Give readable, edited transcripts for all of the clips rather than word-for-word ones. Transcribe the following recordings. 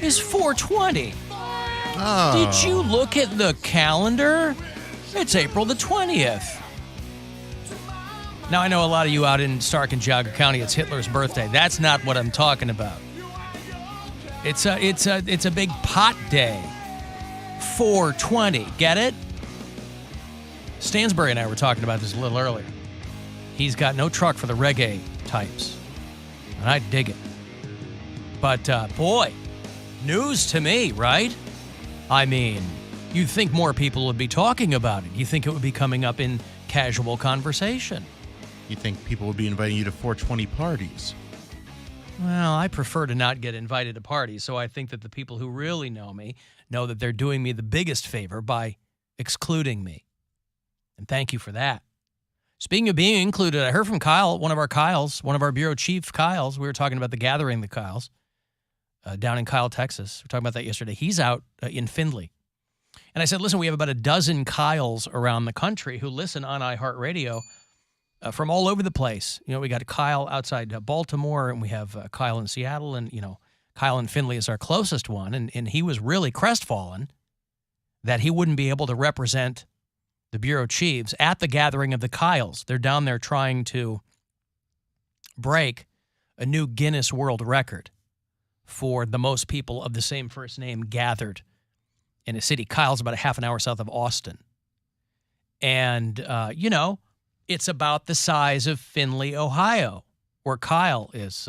is 420. Oh. Did you look at the calendar? It's April the 20th. Now, I know a lot of you out in Stark and Geauga County, it's Hitler's birthday. That's not what I'm talking about. It's a big pot day. 420. Get it? Stansbury and I were talking about this a little earlier. He's got no truck for the reggae types. And I dig it. But, boy, news to me, right? I mean, you'd think more people would be talking about it. You think it would be coming up in casual conversation. You think people would be inviting you to 420 parties? Well, I prefer to not get invited to parties, so I think that the people who really know me know that they're doing me the biggest favor by excluding me. And thank you for that. Speaking of being included, I heard from Kyle, one of our bureau chief Kyles. We were talking about the gathering, the Kyles, down in Kyle, Texas. We were talking about that yesterday. He's out in Findlay. And I said, listen, we have about a dozen Kyles around the country who listen on iHeartRadio from all over the place. You know, we got Kyle outside Baltimore, and we have Kyle in Seattle, and, you know, Kyle in Findlay is our closest one, and he was really crestfallen that he wouldn't be able to represent the bureau chiefs at the gathering of the Kyles. They're down there trying to break a new Guinness World Record for the most people of the same first name gathered in a city. Kyle's about a half an hour south of Austin. And, you know, it's about the size of Findlay, Ohio, where Kyle is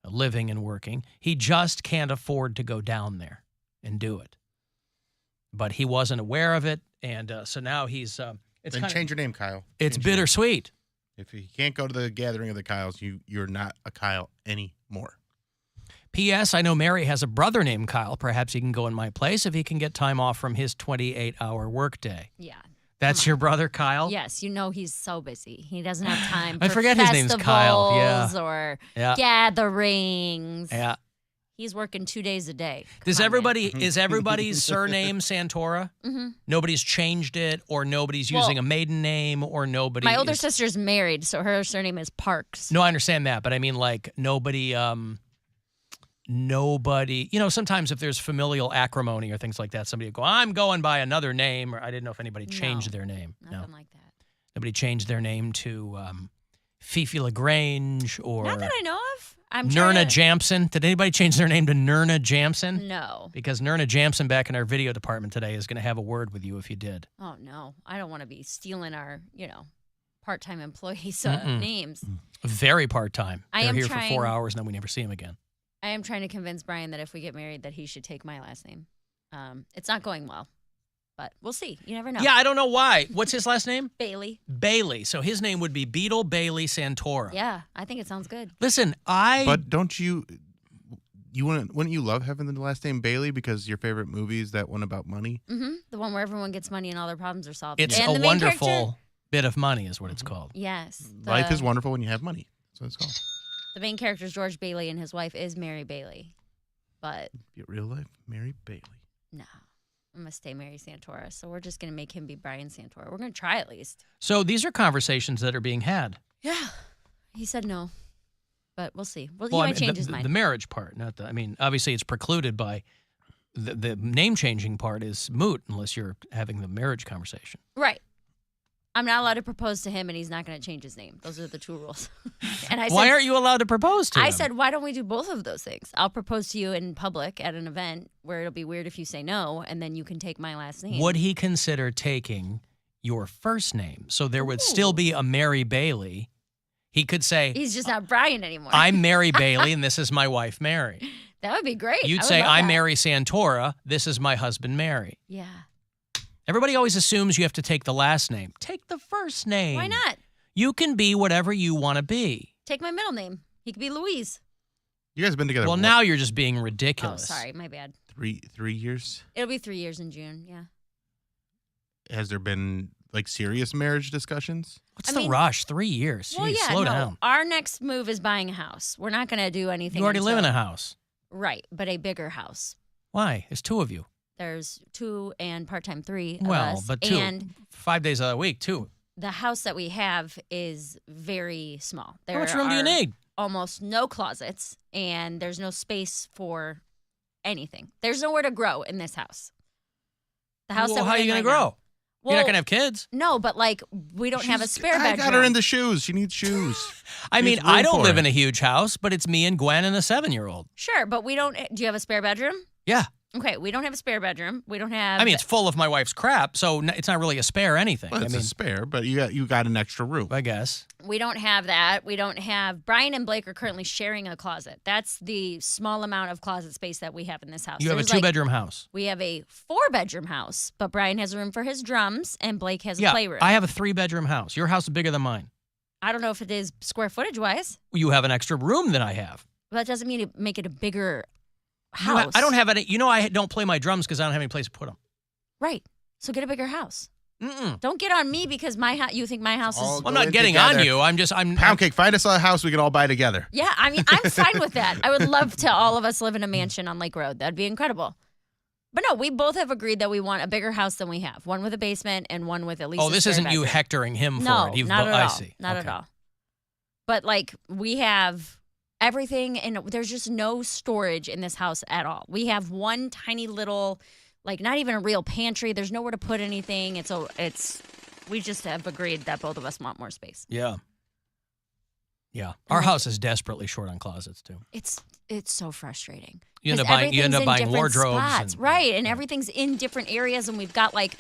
living and working. He just can't afford to go down there and do it. But he wasn't aware of it, and so now he's... Then change your name, Kyle. It's bittersweet. If you can't go to the gathering of the Kyles, you're not a Kyle anymore. P.S. I know Mary has a brother named Kyle. Perhaps he can go in my place if he can get time off from his 28-hour workday. Yeah. That's your brother, Kyle? Yes, you know he's so busy. He doesn't have time for I forget his name's Kyle. Yeah. Or Yeah. gatherings. Yeah. He's working 2 days a day. Is everybody's surname Santora? Mm-hmm. Nobody's changed it, or nobody's using a maiden name, or nobody. My older sister's married, so her surname is Parks. No, I understand that, but I mean, like, nobody. You know, sometimes if there's familial acrimony or things like that, somebody would go, "I'm going by another name," or I didn't know if anybody changed their name. Nothing like that. Nobody changed their name to Fifi LaGrange or Not that I know of. Nirna Jamson. Did anybody change their name to Nirna Jamson? No. Because Nirna Jamson back in our video department today is going to have a word with you if you did. Oh, no. I don't want to be stealing our, part-time employees' names. Very part-time. They're here for 4 hours, and then we never see them again. I am trying to convince Brian that if we get married that he should take my last name. It's not going well, but we'll see. You never know. Yeah, I don't know why. What's his last name? Bailey. Bailey. So his name would be Beetle Bailey Santora. Yeah, I think it sounds good. Listen, But don't you wouldn't you love having the last name Bailey because your favorite movie is that one about money? Mm-hmm. The one where everyone gets money and all their problems are solved. It's and a wonderful bit of money is what it's called. Yes. Life is wonderful when you have money. That's what it's called. The main character is George Bailey, and his wife is Mary Bailey. But Be real life, Mary Bailey. no, I'm going to stay Mary Santora. So we're just going to make him be Brian Santora. We're going to try at least. So these are conversations that are being had. Yeah. He said no, but we'll see. Well, he might change his mind. The marriage part, obviously it's precluded by the name changing part is moot unless you're having the marriage conversation. Right. I'm not allowed to propose to him, and he's not going to change his name. Those are the two rules. And I said, why aren't you allowed to propose to him? I said, why don't we do both of those things? I'll propose to you in public at an event where it'll be weird if you say no, and then you can take my last name. Would he consider taking your first name? So there would still be a Mary Bailey. He could say, he's just not Brian anymore. I'm Mary Bailey, and this is my wife, Mary. That would be great. You'd say, I'm Mary Santora. This is my husband, Mary. Yeah. Everybody always assumes you have to take the last name. Take the first name. Why not? You can be whatever you want to be. Take my middle name. He could be Louise. You guys have been together. Well, now you're just being ridiculous. Oh, sorry. My bad. 3 years? It'll be 3 years in June. Yeah. Has there been serious marriage discussions? What's the rush? 3 years. Well, Jeez, yeah, slow no. down. Our next move is buying a house. We're not going to do anything. You already live in a house. Right, but a bigger house. Why? There's two of you. There's 2 and part-time 3 of well, us. but 2. And 5 days a week, 2. the house that we have is very small. There How much room do you need? Almost no closets, and there's no space for anything. There's nowhere to grow in this house. The house Well, that how we're are you in going to right now. grow? Well, You're not going to have kids? No, but like we don't have a spare bedroom. I got her into shoes. She needs shoes. I mean, There's room I don't for live her. in a huge house, but it's me and Gwen and a 7-year-old. Sure, but we don't. Do you have a spare bedroom? Yeah. Okay, we don't have a spare bedroom. We don't have. I mean, it's full of my wife's crap, so it's not really a spare anything. Well, it's a spare, but you got an extra room. I guess. We don't have that. We don't have. Brian and Blake are currently sharing a closet. That's the small amount of closet space that we have in this house. You have a There's, like, 2-bedroom house. We have a 4-bedroom house, but Brian has a room for his drums and Blake has a playroom. I have a 3-bedroom house. Your house is bigger than mine. I don't know if it is square footage wise. You have an extra room than I have. But that doesn't mean to make it a bigger house. I don't have any. I don't play my drums because I don't have any place to put them. Right. So get a bigger house. Mm-mm. Don't get on me because you think my house All is. go I'm not in getting together. on you. I'm Poundcake, find us a house we can all buy together. Yeah, I mean, I'm fine with that. I would love to all of us live in a mansion on Lake Road. That'd be incredible. But no, we both have agreed that we want a bigger house than we have. One with a basement and one with at least. Oh, a this spare isn't you bedroom. hectoring him for No, it. You've not at I all. see. Not Okay. at all. But like we have everything, and there's just no storage in this house at all. We have one tiny little, like not even a real pantry. There's nowhere to put anything. We just have agreed that both of us want more space. Yeah. Yeah. Our house is desperately short on closets too. It's so frustrating. You end up 'Cause buying everything's in different wardrobes spots. and- right? And yeah. everything's in different areas, and we've got like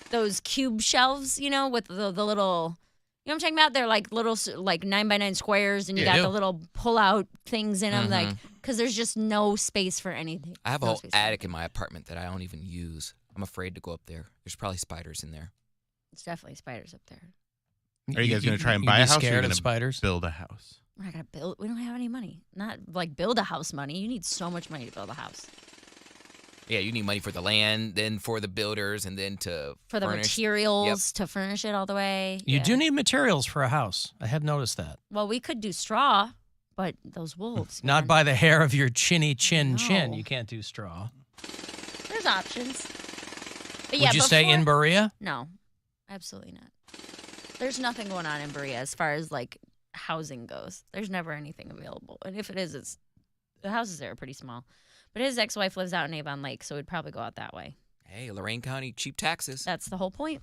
those cube shelves, with the little. You know what I'm talking about? They're like little, like 9x9 squares, and you Yeah, got I the do. little pull-out things in them, because there's just no space for anything. I have a No whole space for attic in my apartment that I don't even use. I'm afraid to go up there. There's probably spiders in there. It's definitely spiders up there. Are you guys going to try and you'd buy be a house? Or are you scared gonna of spiders? build a house? We're not gonna build. We don't have any money. Not like build a house money. You need so much money to build a house. Yeah, you need money for the land, then for the builders, and then to For the furnish. materials to furnish it all the way. You Yeah. do need materials for a house. I have noticed that. Well, we could do straw, but those wolves. Not man. by the hair of your chinny chin. No. You can't do straw. There's options. But yeah, Would you stay in before- Berea? No, absolutely not. There's nothing going on in Berea as far as like housing goes. There's never anything available, and if it is, the houses there are pretty small. But his ex-wife lives out in Avon Lake, so we'd probably go out that way. Hey, Lorain County, cheap taxes. That's the whole point.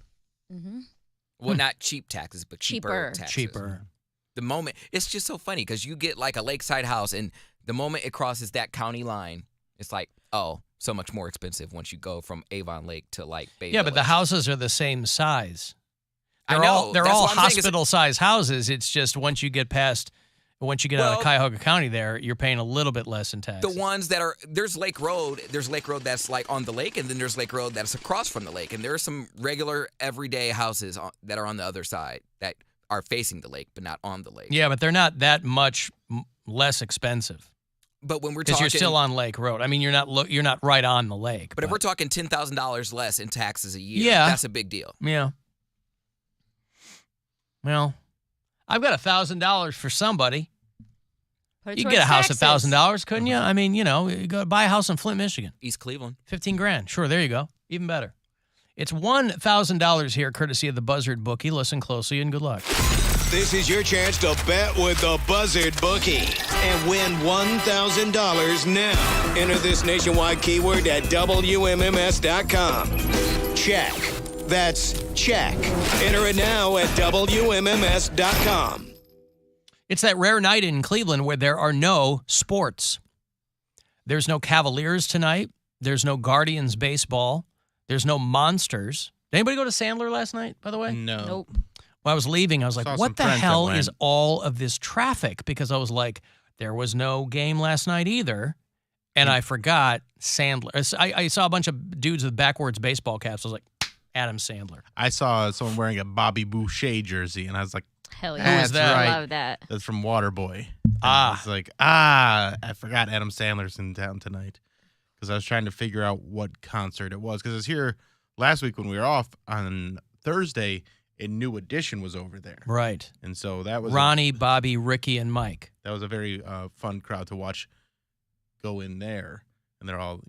Mm-hmm. Well, not cheap taxes, but cheaper Cheaper. taxes. Cheaper. The moment, it's just so funny because you get like a lakeside house, and the moment it crosses that county line, it's like, oh, so much more expensive once you go from Avon Lake to like Bay Yeah, but the Village. houses are the same size. I They're all know. they're That's all what I'm saying is- hospital-sized houses. It's just once you get out Well- of Cuyahoga County, you're paying a little bit less in The taxes. ones that are, there's Lake Road that's like on the lake, and then there's Lake Road that's across from the lake. And there are some regular everyday houses that are on the other side that are facing the lake, but not on the lake. Yeah, but they're not that much less expensive But when we're because talking, you're still on Lake Road. I mean, you're not right on the lake. But if we're talking $10,000 less in taxes a year, Yeah. that's a big deal. yeah. Well, I've got $1,000 for somebody. Put it You could towards get a house taxes. at $1,000, couldn't you? I mean, you go buy a house in Flint, Michigan. East Cleveland. 15 grand. Sure, there you go. Even better. It's $1,000 here, courtesy of the Buzzard Bookie. Listen closely and good luck. This is your chance to bet with the Buzzard Bookie and win $1,000 now. Enter this nationwide keyword at WMMS.com. Check. That's check. Enter it now at WMMS.com. It's that rare night in Cleveland where there are no sports. There's no Cavaliers tonight. There's no Guardians baseball. There's no Monsters. Did anybody go to Sandler last night, by the way? No. Nope. When I was leaving, I was like, Saw some what the friends that hell went. is all of this traffic? Because I was like, there was no game last night either. And I forgot Sandler. I saw a bunch of dudes with backwards baseball caps. I was like, Adam Sandler. I saw someone wearing a Bobby Boucher jersey, and I was like, Hell Who yeah. is that? I Right. love that. that's from Waterboy. And Ah. I was like, I forgot Adam Sandler's in town tonight because I was trying to figure out what concert it was. Because I was here last week when we were off on Thursday, a New Edition was over there. Right. And so that was Ronnie, Bobby, Ricky, and Mike. that was a very fun crowd to watch go in there. And they're all,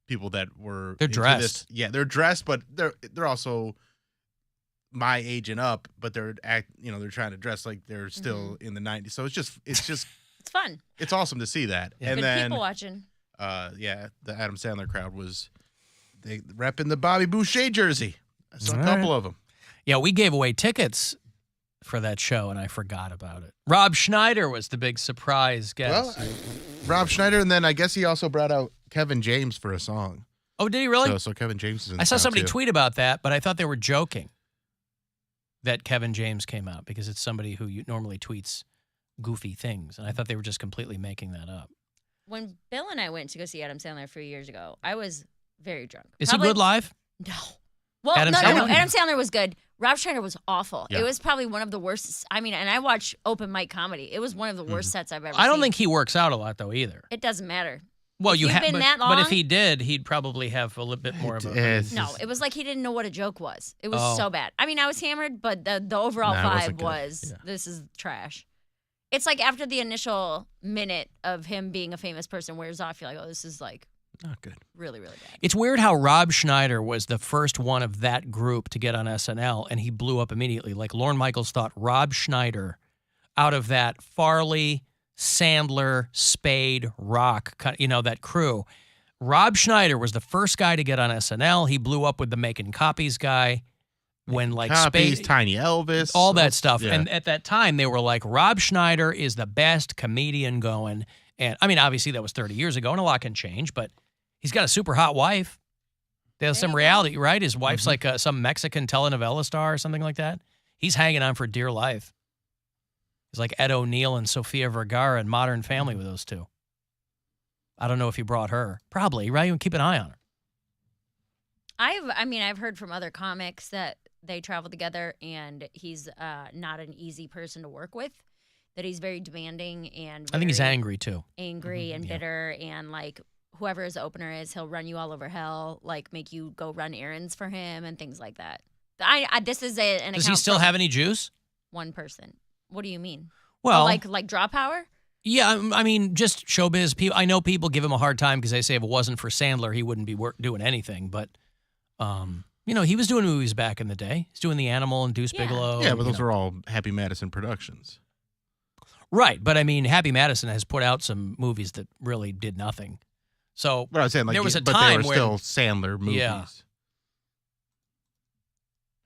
people that were They're into dressed. this. Yeah, they're dressed, but they're also my age and up, but they're trying to dress like they're still in the 90s. So it's just It's fun. it's awesome to see that. Yeah. And Good then people watching. yeah, the Adam Sandler crowd was they repping the Bobby Boucher jersey. I saw a All couple right. of them. Yeah, we gave away tickets for that show, and I forgot about it. Rob Schneider was the big surprise guest. Well, Rob Schneider, and then I guess he also brought out Kevin James for a song. Oh, did he really? So Kevin James is in I saw town, somebody too. tweet about that, but I thought they were joking that Kevin James came out because it's somebody who normally tweets goofy things, and I thought they were just completely making that up. When Bill and I went to go see Adam Sandler a few years ago, I was very drunk. Is Probably- he good live? No. Well, Adam no. Sandler? Adam Sandler was good. Rob Schneider was awful. Yeah. It was probably one of the worst. I mean, and I watch open mic comedy. It was one of the worst sets I've ever seen. I don't think he works out a lot though either. It doesn't matter. Well, If you've been but, that but if long- he did, he'd probably have a little bit more of a. It's No, just- it was like he didn't know what a joke was. It was Oh. so bad. I mean, I was hammered, but the overall Nah, it wasn't vibe good. was Yeah. this is trash. It's like after the initial minute of him being a famous person wears off, you're like, oh, this is like not good. really, really bad. It's weird how Rob Schneider was the first one of that group to get on SNL, and he blew up immediately. Like Lorne Michaels thought Rob Schneider, out of that Farley, Sandler, Spade, Rock, that crew. Rob Schneider was the first guy to get on SNL. He blew up with the Making Copies guy when like Copies, Spade, Tiny Elvis, all that stuff. Yeah. And at that time, they were like, Rob Schneider is the best comedian going. And I mean, obviously that was 30 years ago, and a lot can change, but he's got a super hot wife. There's There some you go. reality, right? His wife's like some Mexican telenovela star or something like that. He's hanging on for dear life. He's like Ed O'Neill and Sofia Vergara in Modern Family with those two. I don't know if he brought her. Probably, right? You keep an eye on her. I've heard from other comics that they travel together, and he's not an easy person to work with. That he's very demanding and I think he's very angry too. angry and bitter, and like whoever his opener is, he'll run you all over hell, like make you go run errands for him and things like that. This is an Does he account still from have any juice? one person. What do you mean? Well, like draw power? yeah, I mean, just showbiz people. I know people give him a hard time because they say if it wasn't for Sandler, he wouldn't be doing anything. But, he was doing movies back in the day. He's doing The Animal and Deuce Yeah. Bigelow. Yeah, and, but those you know. are all Happy Madison productions. Right. But I mean, Happy Madison has put out some movies that really did nothing. So But I was saying, like, there was a but time they were when- still Sandler movies.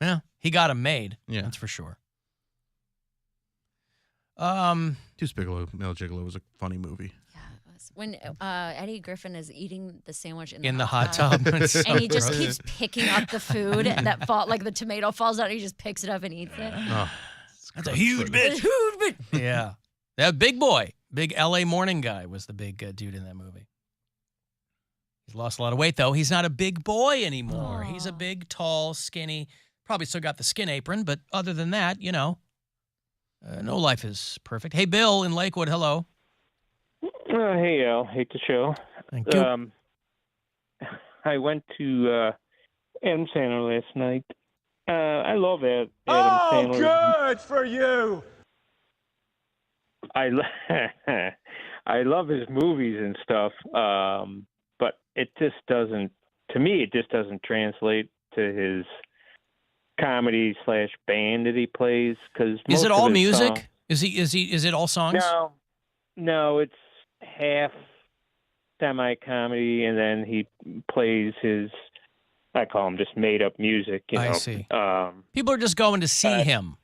yeah, he got them made. Yeah. That's for sure. Deuce Bigelow, Mel Gigolo was a funny movie. Yeah. It was. When Eddie Griffin is eating the sandwich in the hot tub. It's so and he just gross. keeps picking up the food that fall, like the tomato falls out, and he just picks it up and eats it. Oh, That's a huge bitch. Yeah. That big boy, big LA morning guy was the big dude in that movie. He's lost a lot of weight, though. He's not a big boy anymore. He's a Aw. big, tall, skinny, probably still got the skin apron, but other than that, no life is perfect. Hey, Bill in Lakewood, hello. Hey, Al. Hate the show. Thank you. I went to Adam Sandler last night. I love Adam Sandler. good for you. I love his movies and stuff, but it just doesn't. To me, it just doesn't translate to his comedy / band that he plays. Because Is it all music? Is it all songs? No, it's half semi-comedy, and then he plays his, I call him just made-up music. You know? I see. Um, People are just going to see him.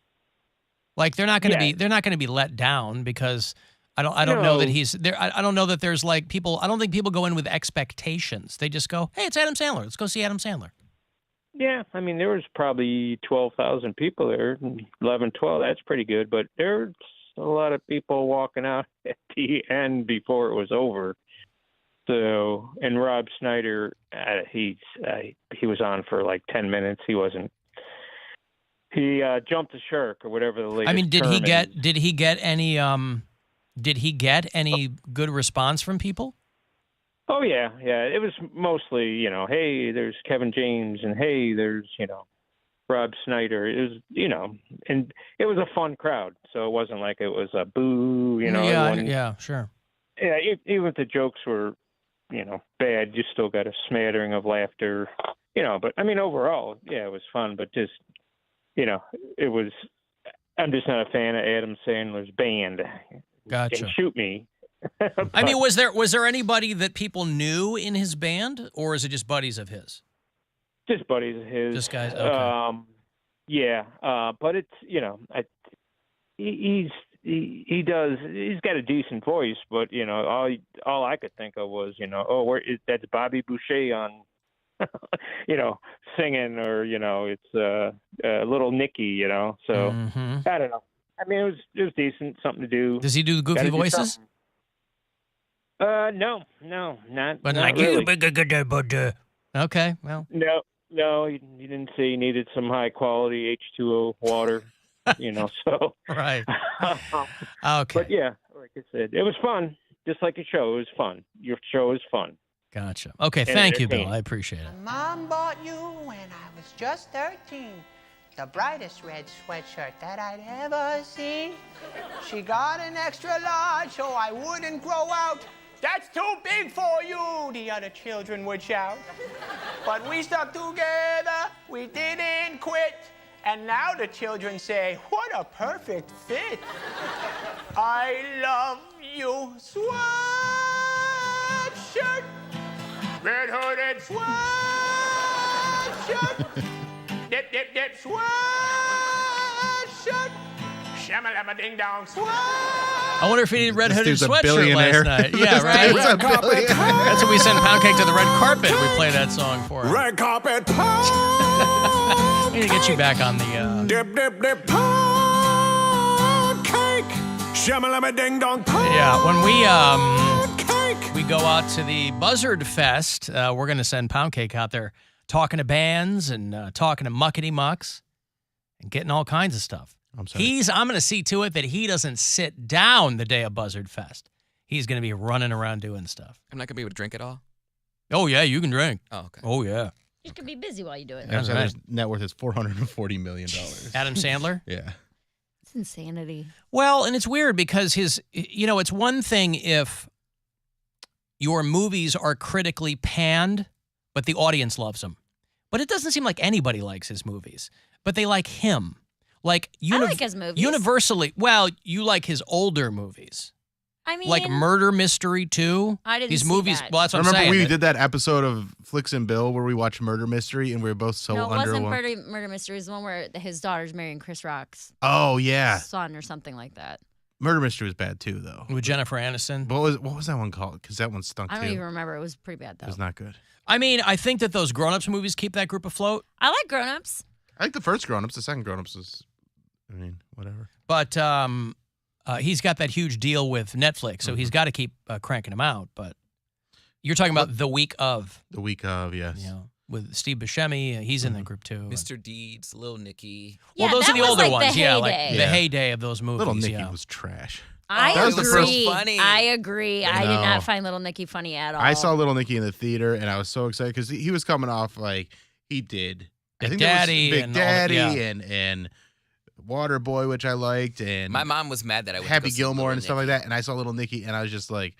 Like they're not going to Yeah. be they're not going to be let down because I don't know that No. he's there. I don't know that there's like people. I don't think people go in with expectations. They just go, "Hey, it's Adam Sandler. Let's go see Adam Sandler." yeah, I mean, there was probably 12,000 people there, 11, 12. That's pretty good, but there's a lot of people walking out at the end before it was over. So, and Rob Schneider, he was on for like 10 minutes. He wasn't. He jumped the shark or whatever the latest. I mean, did term he is. get any good response from people? Oh yeah. It was mostly, hey, there's Kevin James, and hey, there's Rob Schneider. It was, and it was a fun crowd. So it wasn't like it was a boo. Everyone- Yeah, sure. Yeah, even if the jokes were, bad, you still got a smattering of laughter. But I mean, overall, yeah, it was fun. But just, it was. I'm just not a fan of Adam Sandler's band. Gotcha. And shoot me, I mean, was there anybody that people knew in his band, or is it just buddies of his? Just buddies of his. Just guys. Okay. Yeah, but it's he's got a decent voice, but all I could think of was that's Bobby Boucher on singing, or it's Little Nicky, so I don't know. I mean, it was decent, something to do. Does he do the goofy voices? No, not. But not like really. you, okay, well. No, you didn't say you needed some high quality H2O water, so. Right. Okay. But yeah, like I said, it was fun. Just like your show, it was fun. Your show is fun. Gotcha. Okay, thank you, Bill. I appreciate it. Mom bought you when I was just 13. The brightest red sweatshirt that I'd ever seen. She got an extra large so I wouldn't grow out. That's too big for you, the other children would shout. But we stuck together, we didn't quit. And now the children say, what a perfect fit. I love you, sweatshirt. Red hooded sweatshirt. Dip, dip, dip, sweatshirt. Shamalama ding dong, sweatshirt. I wonder if he did red hooded This dude's a sweatshirt billionaire. last night. Yeah, right? Dude's a billionaire. That's when we send Poundcake to the red carpet. We play that song for him. Red carpet I need to get you back on the... Dip, dip, dip, Poundcake. Shamalama ding dong. Yeah, when we go out to the Buzzard Fest, we're going to send Poundcake out there talking to bands and talking to muckety mucks and getting all kinds of stuff. I'm sorry. I'm going to see to it that he doesn't sit down the day of Buzzard Fest. He's going to be running around doing stuff. I'm not gonna be able to drink at all. Oh, yeah, you can drink. Oh, okay. Oh, yeah. You could be busy while you do it. Adam That's right. Sandler's net worth is $440 million. Adam Sandler? Yeah. It's insanity. Well, and it's weird because it's one thing if your movies are critically panned, but the audience loves them. But it doesn't seem like anybody likes his movies. But they like him. Like I like his movies. Universally, well, you like his older movies. I mean, Like Murder Mystery 2. I didn't These see movies, that. well, that's what Remember I'm saying. we did that episode of Flicks and Bill where we watched Murder Mystery and we were both so no, it wasn't underwhelmed. Murder Mystery. It was the one where his daughter's marrying Chris Rock's Oh yeah, son or something like that. Murder Mystery was bad too though. With Jennifer Aniston. What was that one called? Because that one stunk I too. don't even remember. It was pretty bad, It though. was not good. I mean, I think that those grown-ups movies keep that group afloat. I like Grown Ups. I like the first Grown Ups. The second Grown Ups is, whatever. But he's got that huge deal with Netflix, so he's got to keep cranking them out. But you're talking about the week of, The week of, yes. with Steve Buscemi. He's in that group too. Mr. Deeds, Lil Nicky. Well, Yeah, those that are the was older like ones. the Yeah, heyday. like the Yeah. heyday of those movies. Little Nicky yeah. was trash. I that was agree. the first funny. I agree. I did No. not find Little Nicky funny at all. I saw Little Nicky in the theater and I was so excited because he was coming off like he did. Big I think that was Daddy Big and all that, Daddy yeah. and Waterboy, which I liked, and My mom was mad that I went to Happy go see Gilmore Lil and stuff like Nicky. that. And I saw Little Nicky and I was just like,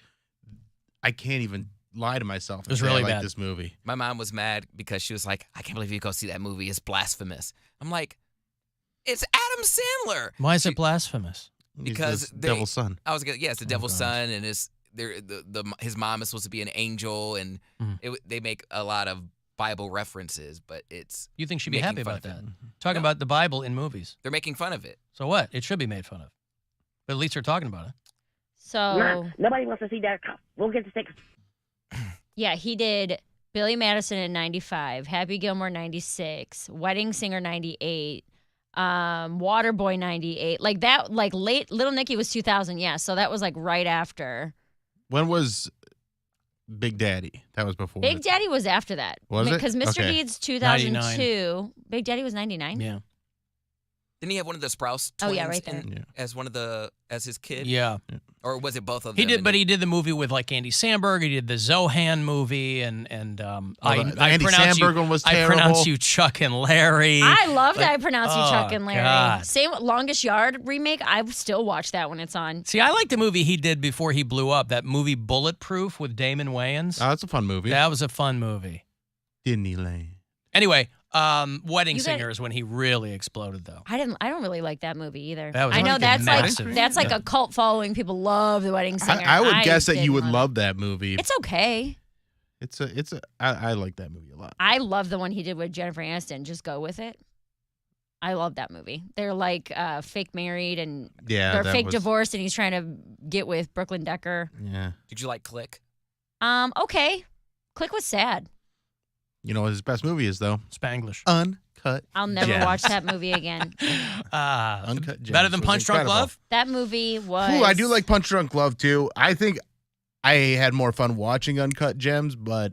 I can't even lie to myself. It was and say really I like bad. this movie. My mom was mad because she was like, I can't believe you go see that movie. It's blasphemous. I'm like, it's Adam Sandler. Why is it blasphemous? Because He's the they- Devil's Son. I was gonna, yeah, it's the devil's gosh. son, and his mom is supposed to be an angel, and they make a lot of Bible references, but it's You think she'd be making happy fun about of that? it. Talking No. about the Bible in movies. They're making fun of it. So what? It should be made fun of. But at least they're talking about it. So, Nobody wants to see that. We'll get the tickets. yeah, he did Billy Madison in 95, Happy Gilmore 96, Wedding Singer 98, Waterboy 98. Like that, like late, Little Nicky was 2000, yeah. So that was like right after. When was Big Daddy? That was before. Big it. Daddy was after that. Was it? Because Mr. Okay. Deeds 2002. Big Daddy was 99. Yeah. Didn't he have one of the Sprouse Oh, twins yeah, right there. as his kid? Yeah. Or was it both of them? He did, and but then- he did the movie with like Andy Samberg. He did the Zohan movie, and the I Andy pronounce Samberg you, one was I pronounce terrible. you Chuck and Larry. I loved Like, I Pronounce You oh, Chuck and Larry. God. Same Longest Yard remake. I still watch that when it's on. See, I like the movie he did before he blew up. That movie Bulletproof with Damon Wayans. Oh, that's a fun movie. That was a fun movie. Disneyland. Anyway, Wedding You got- Singer is when he really exploded, though. I don't really like that movie either. That was I know like a that's massive- like a cult following. People love The Wedding Singer. I would guess that didn't you would love love that movie. it. It's okay. I like that movie a lot. I love the one he did with Jennifer Aniston. Just go with it. I love that movie. They're like fake married and Yeah, they're that fake was- divorced, and he's trying to get with Brooklyn Decker. Yeah. Did you like Click? Okay. Click was sad. You know what his best movie is though? Spanglish. Uncut. I'll never Gems. watch that movie again. Uncut Better Gems than was Punch Drunk incredible. Love? That movie was. Ooh, I do like Punch Drunk Love too. I think I had more fun watching Uncut Gems, but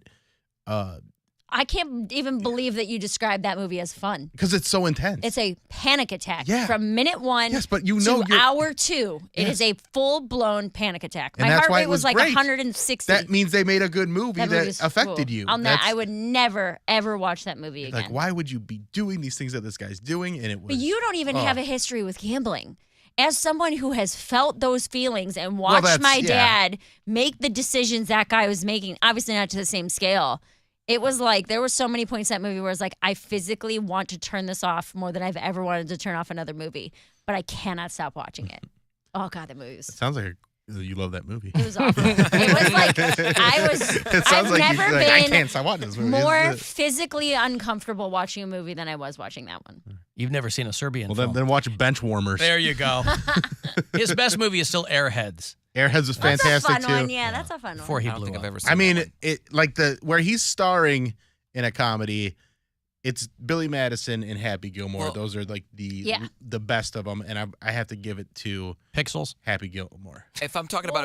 I can't even believe that you described that movie as fun. because it's so intense. It's a panic attack Yeah. from minute 1 Yes, but you know to you're- hour 2. It is a full-blown panic attack. And My that's heart why rate it was was like great. 160. That means they made a good movie that, movie is affected cool. you. On that, That's- I would never, ever watch that movie again. like, why would you be doing these things that this guy's doing? And it was. But you don't even oh. have a history with gambling. As someone who has felt those feelings and watched that's- my yeah. dad make the decisions that guy was making, obviously not to the same scale, it was like there were so many points in that movie where it's like, I physically want to turn this off more than I've ever wanted to turn off another movie, but I cannot stop watching it. Oh, God, that movie was. It sounds like you love that movie. It was awful. It was like It sounds I've like never you're like, I been can't stop watching this movie. more Isn't it? physically uncomfortable watching a movie than I was watching that one. You've never seen a Serbian Well, film. then watch Bench Warmers. There you go. His best movie is still Airheads. Airheads is fantastic That's a fun too. one. Yeah, that's a fun Before one. he I don't blew think up. I've ever seen I mean, that one. it like where he's starring in a comedy. It's Billy Madison and Happy Gilmore. Well- Those are like Yeah. the best of them, and I have to give it to Pixels. Happy Gilmore. If I'm talking about a